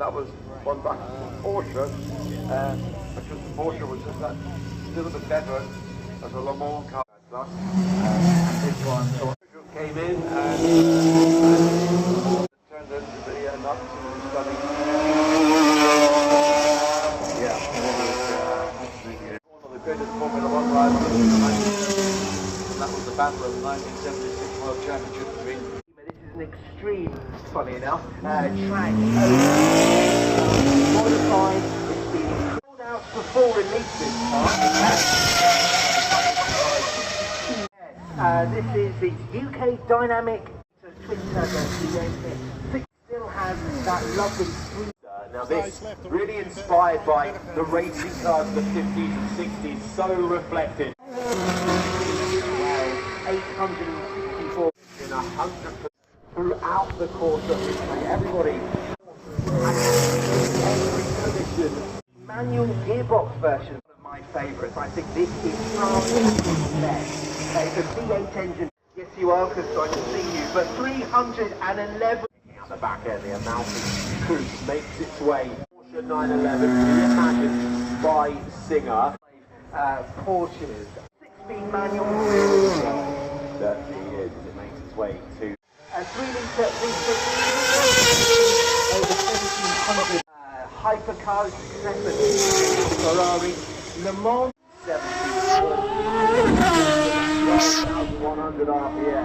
and that was one back from Porsche, because the Porsche was just that still a bit better as a Le Mans car. This one came in and turned into the nuts and study. Yeah, one of the greatest Formula 1 drivers of the 90s. That was the battle of the 1976 World Championship between. This is an extreme, funny enough, track modified. It's been rolled out before releases. This is the UK Dynamic twin turbo V8. Still has that lovely sweet. Now this really inspired by the racing cars of the 50s and 60s, so reflective. 864 in 100% throughout the course of history. Everybody every position. manual gearbox version, one of my favourites. I think this is far the best. It's a V8 engine. Yes, you are, because I can see you. But 311. Out the back end, the Amalfi Coupe makes its way. Porsche 911 reimagined by Singer. Porsches. 6-speed manual. Certainly is. It makes its way to A 3-litre V6. Over 1,700 hypercars. Ferrari. Le Mans. 1,100 RPM.